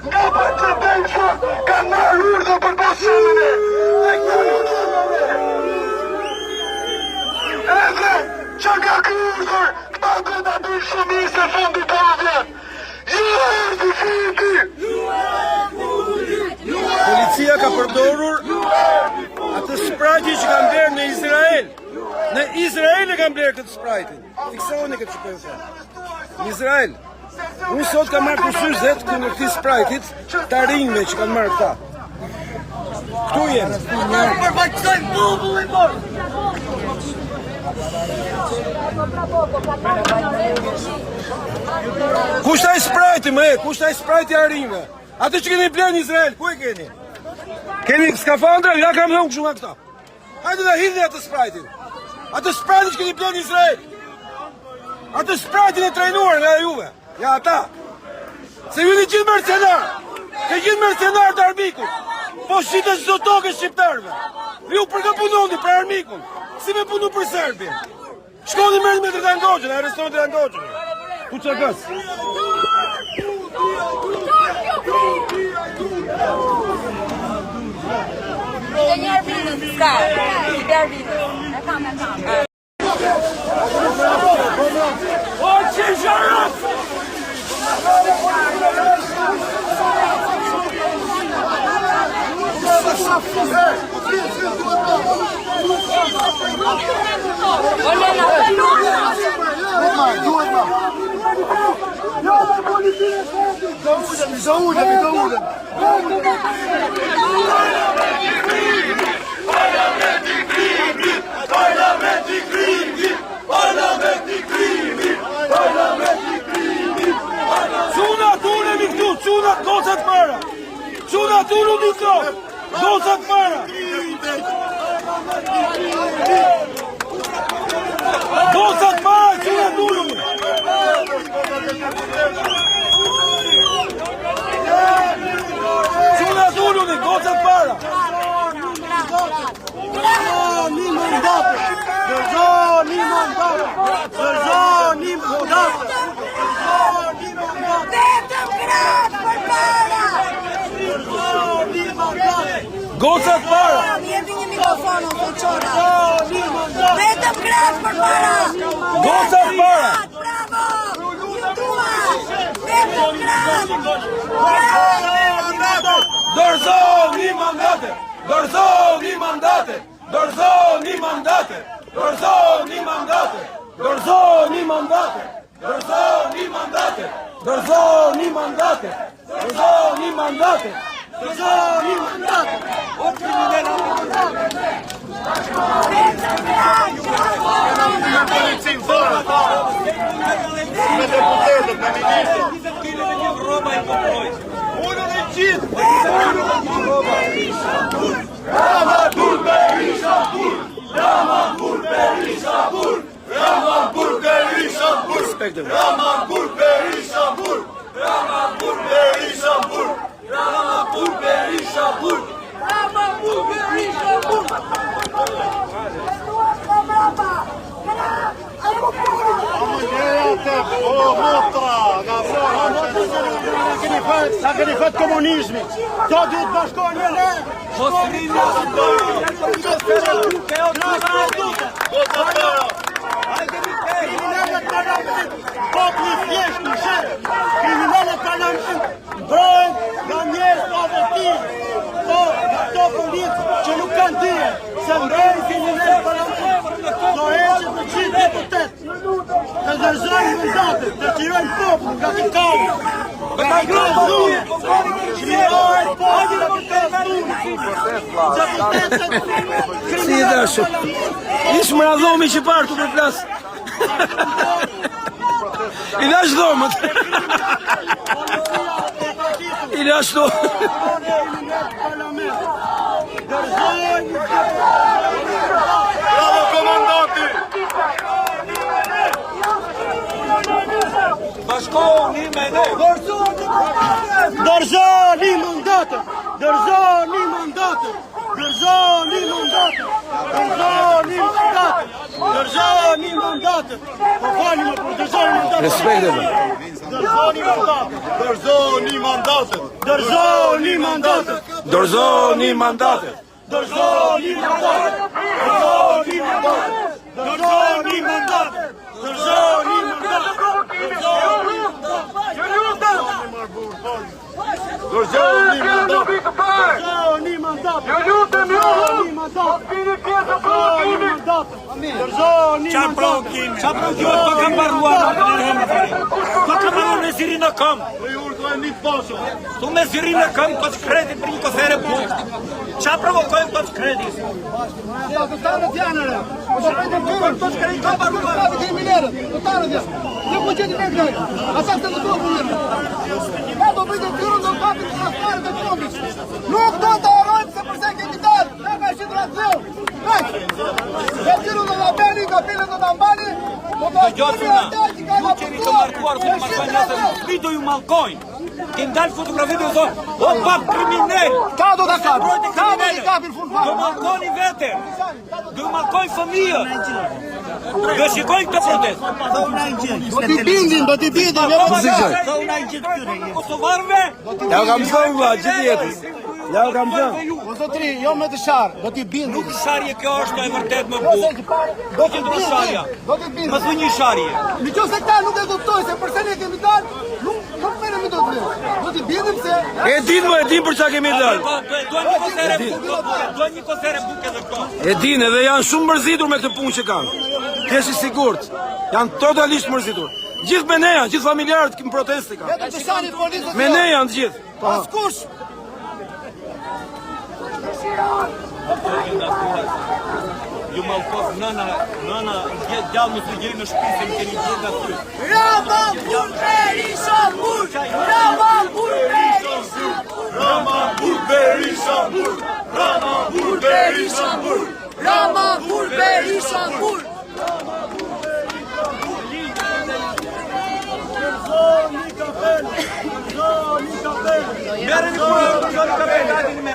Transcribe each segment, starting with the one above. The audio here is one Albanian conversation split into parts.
Nga për që bëjshë kanë marrë urdhë për pasionin e edhe që ka kërëzër këta të da bëjshë shumisë e fundi povjet. Ju e difiti! Policia ka përdorur atë sprajti që kanë blerë në Izrael. Në Izrael e kanë blerë këtë sprajtin. Fiksoni këtë që për thënë. Në Izrael. Unë sot ka marrë kursur zetë në këti sprajtit të rinjve që kanë marrë këta. Këtu jenë. Përbaqësojmë popullin morë! Kushta i sprajti më e? Kushta i sprajti a rinjve? Atë që keni blerë në Izrael, ku e keni? Keni skafandra? Ja kam dhënë kështu nga këta. Hajde dhe hidhni atë sprajtin. Atë sprajtin që keni blerë në Izrael. Atë sprajtin e trejnuar nga juve. Ja ata. Se ju një gjithë mercenar. Ke gjithë mercenar të armikun. Po shite çdo tokë shqiptarve. Ju përkëpunoni për armikun. Si me punu për Serbin. Shkoni merrni me Drangocën, arrestoni Drangocën. Tu që gës. Dhe njerë vinën, s'ka. Njerë vinën. E kam. O që zharët! Quna gocat para! Quna tunu një klop! Gocat para! Gocat para! Quna tunu! Quna tunu një gocat para! Dërzoni mandatë! Dërzoni mandatë! Dërzoni mandatë! Dërzoni mandatë! Vetëm gratë për para! Dërzoni mandatë! Gocat para! Jemi një mikrofon o foqora! Dërzoni mandatë! Vetëm gratë për para! Gocat para! Bravo! Ju tua! Vetëm gratë! Dorëzoni mandate! Dorëzoni mandate! Dorëzoni mandate! Dorëzoni mandate! Dorëzoni mandate! Dorëzoni mandate! Dorëzoni mandate! Dorëzoni mandate! Dorëzoni mandate! O kriminal! Policin zona ta! Me deputetët, me ministrët! Unën e qitë! Ramanpur Berishanpur! Ramanpur Berishanpur! Ramanpur Berishanpur! Ramanpur Berishanpur! Ramanpur Berishanpur! Ramanpur Berishanpur! Ramanpur Berishanpur! Sa keni fat komunizmi, to duhet bashkohen me ne. Kriminalet parlament, populli thjesht në shet. Kriminalet parlament mbrojnë nga njerëz të avertim. To polic që nuk kanë dije, se mbrojnë kriminalet parlament. Do heqet në gjithë deputet. Të dërzojnë mandatet, të tirojnë popull nga të kamë. Me ka grëzunë, shmirojnë popull nga të kamë. Si e dashu? Ishë më radhomi që parë të për plasë. I dash dhomët. I dash dhomët. Bravo komandati! Bashkohuni me ne. Dërzoni mandatën! Dërzoni mandatën! Dërzoni mandatën! Dërzoni mandatën! Dërzoni mandatën! Po falima për dërzoni mandatën! Respekte me. Dorëzoni mandatet. Dorëzoni mandatet. Dorëzoni mandatet. Dorëzoni mandatet. Dorëzoni mandatet. Dorëzoni mandatet. Dorëzoni mandatet. Dorëzoni mandatet. Ju lutem ju! Vini pjesë të provokimit! Çfarë provokimi? Çfarë provokimi? Po kam mbaruar Po kam marrë me zirin në kam. Tu me zirin në kam të kredi për një kosere punë. Çfarë provokojmë të kredi? Nuk do të harrojmë se përse kemi dalë, ne ka situacion. Ne tiru do ta bëni, kapilën do ta mbani. Ju qeni të markuar këtë markanjatën, vi do ju malkojnë. Kem dalë fotografi dhe thonë, o pap kriminel! Ka do ta kapin, ka do i kapin fund fare. Do malkoni vete, do malkojnë fëmijën. Do shikojnë këtë protest. Do t'i bindin, jo Kosovarve, Ja u kam thënë vlla gjithë jetës. Ja u kam thënë. O zotri, jo me të sharë, do t'i bindin. nuk sharje kjo është e vërtet më bukur. Do t'i Do sharja. bindin, do t'i bindin. Më thuj një sharje. Në qoftë se këta nuk e kuptoj se përse ne kemi dalë, nuk merremi do të bëjmë. Do t'i bindim se E din për çka kemi dalë. Duan një kosere buke, duan një kosere buke dhe këto. E din edhe janë shumë mërzitur me këtë punë që kanë. Kesh i sigurt. Janë totalisht mërzitur. Gjithë me ne janë, gjithë familjarët në proteste kanë. vetëm të shani policët. Me ne janë të gjithë. Askush. Ju malkos nëna gjallë më sugjerim në shtëpi se më keni gjithë nga ty. Rama Berisha Mur! Rama Berisha Mur! Rama Berisha Mur! Rama Berisha Mur! Rama Berisha Mur! Merreni kurrë të zoni kapel, hajde me ne.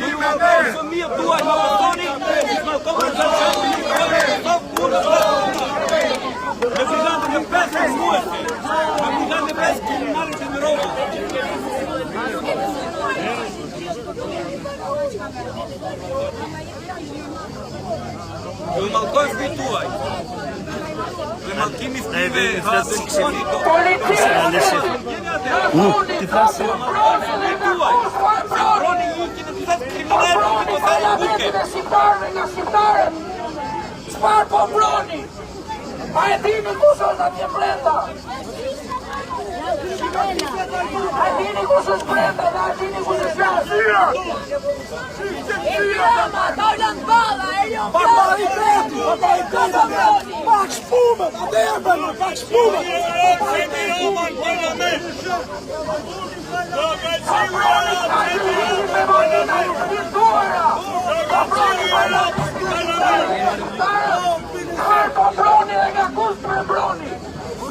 Ju malkoni fëmijët tuaj, më malkoni, ju malkoni me brigante me 5 muajse, me brigante 5 kriminalit e Mirovës. Ju malkoni fëmijët tuaj. Me malkimi fëmijëve hasë shkoni do. Ti flasë. Çfarë po mbroni? A e dini kush është atje brenda? A dini kush është brenda dhe a dini kush është jashtë? E brema, dojnë në balla, e jo Pak shpumët, atë e bërë, pak shpumët. Çfarë po mbroni dhe nga kush po mbroni?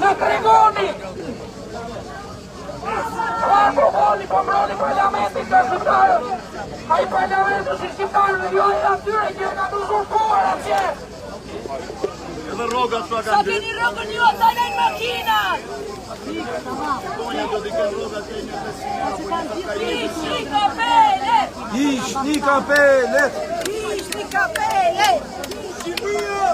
Në tregoni! Çfarë po mbroni parlamentin të shqiptarët? Ai parlamenti si shqiptarët jo ai atyre që ka të uzurpuar atje! Edhe rrogat çka Sa keni rrogën ju, dalën makinat! Ishni kapelet! Ishni kapelet. Ishni kapelet! Shqipëria e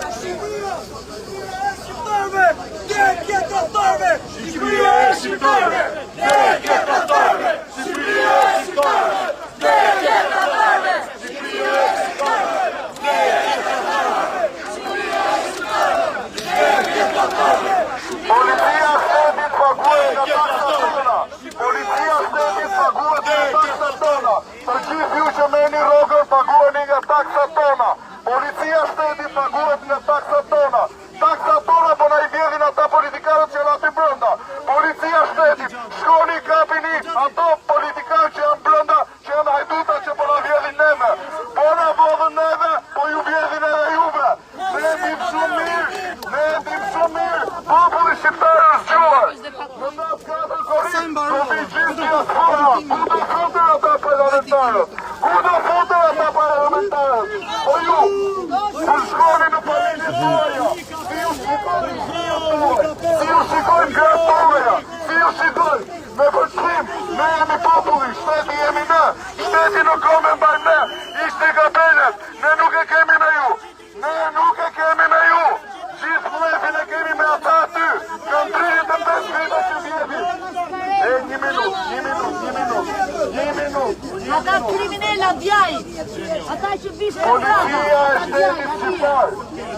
shqiptarëve! Vdekje tatarëve! Shqipëria e shqiptarëve! Vdekje tatarëve! Shqipëria e shqiptarëve! Vdekje tatarëve! Shqipëria e shqiptarëve! Vdekje tatarëve! Policia shtetit paguhet nga taksat tona. Policia shtetit paguhet nga taksat tona. Të gjithë ju që merrni rrogën paguheni nga taksat tona. Policia shtetit paguhet nga taksat tona. Taksat tona po na i vjedhin ata politikanët që janë aty brenda. Policia shtetit, shkoni kapini ato politikanë që janë brenda, që janë hajduta që po na vjedhin neve. Po na vodhën neve, po ju vjedhin edhe juve. Ne dim shumë mirë, populli shqiptar është gjuar. Në natë katër korit, do vi gjithë diaspora. Ku do futen ata parlamentarët? Po ju, ku shkoni në familje tuaja? Si ju shikojnë gratë tuaja? populli, shteti jemi ne, shteti nuk ka me mbaj ne, ishte gabenet, ne nuk e kemi me ju, ne nuk e kemi me ju, gjithë mlefin e kemi me ata aty, kanë 35 vite që vjeti. Një minut. Ata kriminella djaj, ata që vishë e Policia e shtetit shqiptar,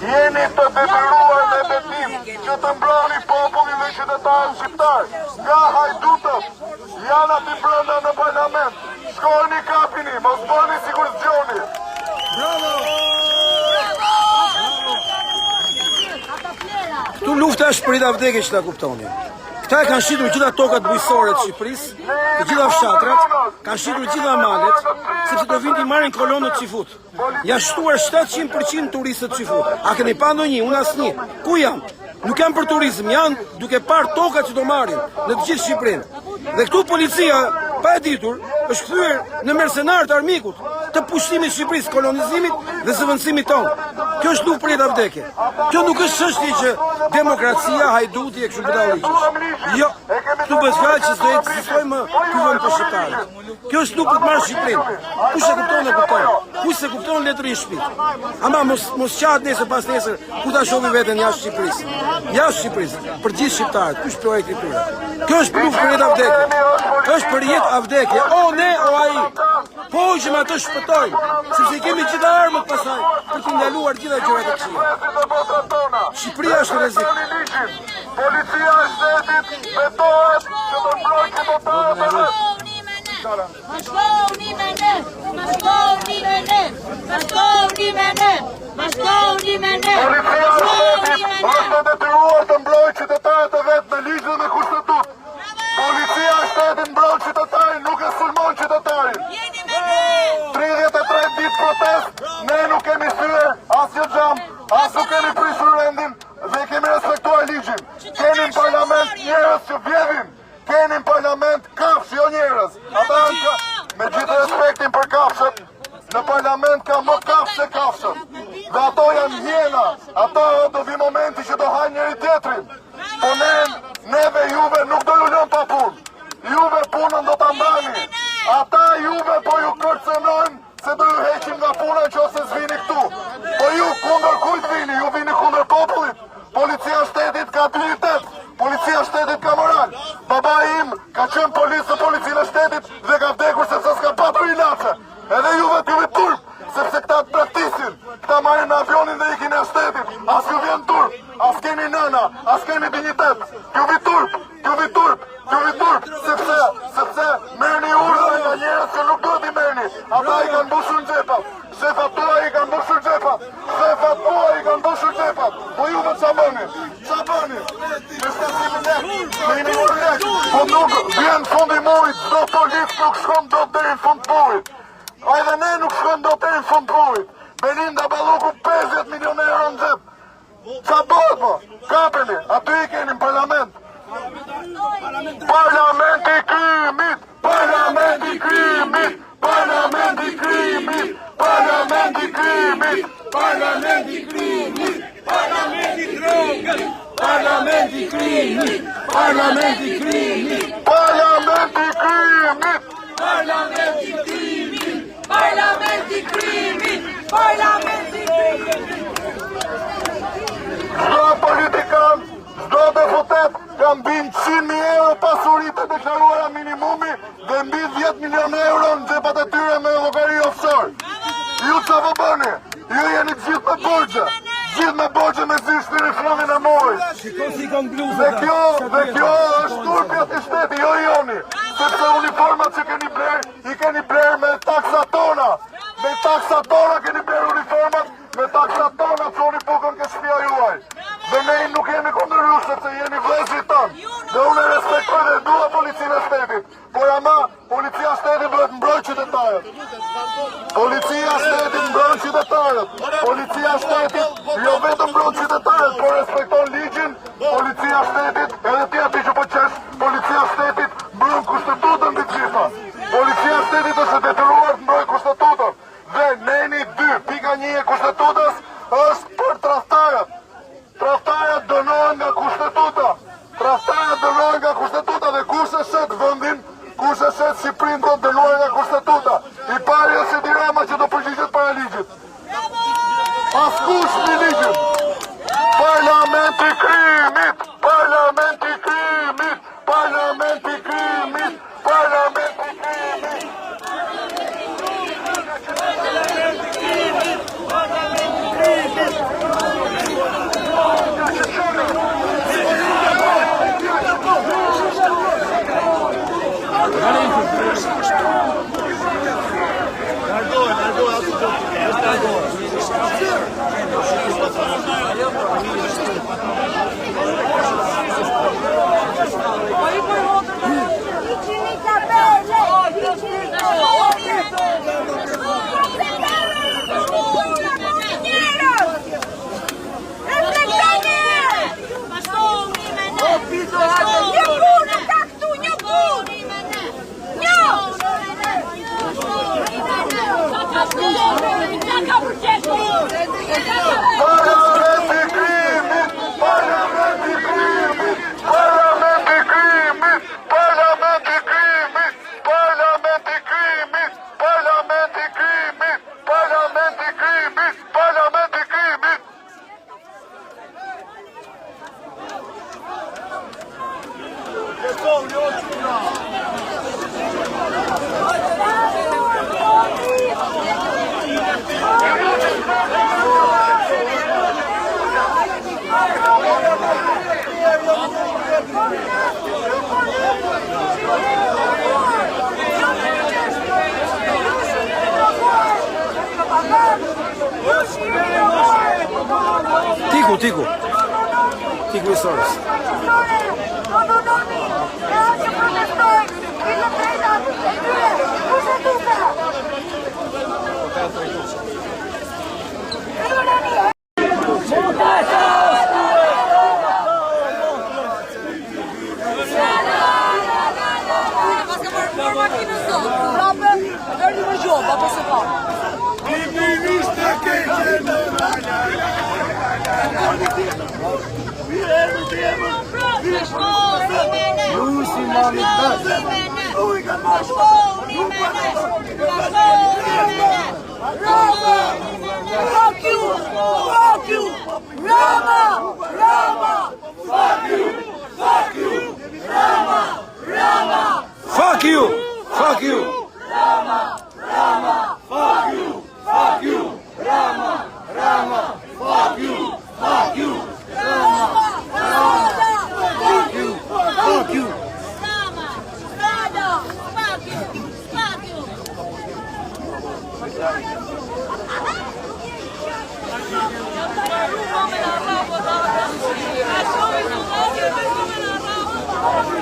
jeni të detyruar me betim që të mbrani popullin dhe qytetarët shqiptar. Nga hajdutët, janë aty brenda në parlament. Shkoni kapini, mos bëni sikur zgjoni. Këtu lufta është për ida vdekje që ta kuptoni. Këta e kanë shitur gjitha tokat bujësore të Shqipërisë, të gjitha fshatrat, kanë shitur gjitha malet, sepse do vinë t'i marrin kolonët Çifut. Ja shtuar 700% turistët Çifut. A keni pa ndonjë? Unë asnjë. Ku janë? Nuk janë për turizëm, janë duke parë tokat që do marrin në të gjithë Shqipërinë. Dhe këtu policia, pa e ditur, është kthyer në mercenar të armikut të pushtimit të Shqipërisë, kolonizimit dhe zëvendësimit tonë. Kjo është luftë për jetë vdekje. Kjo nuk është çështje që demokracia, hajduti e kështu me radhë. Jo, këtu bëhet fjalë që s'do të ekzistojë më ky vend për shqiptarët. Kjo është luftë për të marrë Shqipërinë. Kush e kupton e kupton. Kush e kupton letëri i shtëpit. Ama mos qahet nesër pas nesër ku ta shohim veten jashtë Shqipërisë. Jashtë Shqipërisë, për gjithë shqiptarët. Ky është projekti i tyre. Kjo është luftë për jetë vdekje. Është për jetë vdekje. O ne o ai. Po që atë shpëtojnë, sepse kemi gjitha armët pasaj për të ndaluar gjitha gjërat e këqija. Shqipëria është rrezik. Policia e shtetit betohet që të mbrojë qytetarët e vet. Bashkohuni me ne, bashkohuni me ne, bashkohuni me ne, bashkohuni me ne, Policia e shtetit është detyruar të mbrojë qytetarët e vet me ligj dhe me kushtetutë. Policia e shtetit mbron qytetarin, nuk e sulmon qytetarin. 33 ditë protest, ne nuk kemi thyer asnjë xham, as nuk kemi prishur rendin dhe kemi respektuar ligjin. Keni në parlament njerëz që vjedhin, keni në parlament kafshë, jo njerëz. Ata janë, me gjithë respektin për kafshët, në parlament ka më kafshë se kafshët. Dhe ato janë hjena, ato do vi momenti që do hajnë njëri tjetrin. Po neve juve nuk do ju lëm pa punë. Juve punën do ta mbani. Ata juve po ju kërcënojnë se do ju heqim nga puna nëse s'vini këtu. Po ju kundër kujt vini? Ju vini kundër popullit. Policia shtetit ka dignitet. Policia shtetit ka moral. Baba im ka qenë policë në policinë e shtetit dhe ka vdekur sepse s'ka patur ilaçe. Edhe juve t'ju vi turp, sepse këta të praktisin. Këta marrin në avionin dhe ikin e shtetit. As ju vjen turp, as keni nëna, as keni dignitet. T'ju vi turp, sepse merrni urdhra nga njerëz që nuk duhet i merrni. Ata i kanë mbushur xhepat. Shefat tuaj i kanë mbushur xhepat. Shefat tuaj i kanë mbushur xhepat. Po ju më çfarë bëni? Çfarë bëni? Me stasimin e po nuk vjen fundi i muajit, çdo polic nuk shkon dot deri në fund të muajit. Edhe ne nuk shkon dot deri në fund të muajit. Belinda Balloku 50 milionë euro në xhep. Çfarë bëhet po? Kapeni, aty i keni në parlament. Parlamenti i krimit! Parlamenti i krimit! Parlamenti i krimit! Parlamenti i krimit! Parlamenti i krimit! Parlamenti i drogës! Parlamenti i krimit! Parlamenti i krimit! Parlamenti i krimit! Parlamenti i krimit! Parlamenti i krimit, parlamenti i krimit. Çdo politikan, çdo deputet ka mbi 100.000 euro pasuritë deklaruara minimumi dhe mbi 10 milionë euro në xhepat e tyre me llogari offshore. Ju çfarë bëni? Ju jeni gjithë me borxhe. Gjithë me borxhe me zishtin e fundin e muajit. Shikoj si kanë bluzë. Dhe kjo është turpja e shtetit, jo joni. Sepse uniformat që i keni bler me taksa tona. Me taksa tona keni bler uniformat, me taksa tona çoni bukën ke shtëpia juaj. Dhe ne nuk jemi kundër ju sepse jeni vëllezërit tanë. Dhe unë respektoj dhe dua policinë e shtetit. Por ama policia e shtetit duhet mbrojë qytetarët. Policia e shtetit mbron qytetarët. Policia e shtetit jo vetëm mbron qytetarët, por respekton ligjin. Policia e shtetit, edhe ti aty që po qesh, policia e shtetit mbron kushtetutën të gjitha. Policia e shtetit është e detyruar të mbrojë kushtetutën. Dhe neni 2.1 e kushtetutës është për tradhtarët. Tradhtarët dënohen nga kushtetuta. Tradhtarët dënohen nga kushtetuta dhe kush e shet vendin, kush e shet Shqipërinë rregull dënuar nga Kushtetuta. I pari është Edi Rama që do përgjigjet para ligjit. Askush në ligjit. Parlamenti i krimit, parlamenti i krimit, parlamenti i krimit, parlamenti i krimit. Tiku i Sorës. Fuck you! Fuck you! Rama! Rama! Fuck you! Fuck you! Rama! Rama! Fuck you! Fuck you! Rama! Rama! Fuck you! Fuck you! Rama! Rama! Fuck you! Fuck you! Rama! Rama! Fuck you! Fuck you! Rama! Rada! Fuck you! Fuck you! Rama!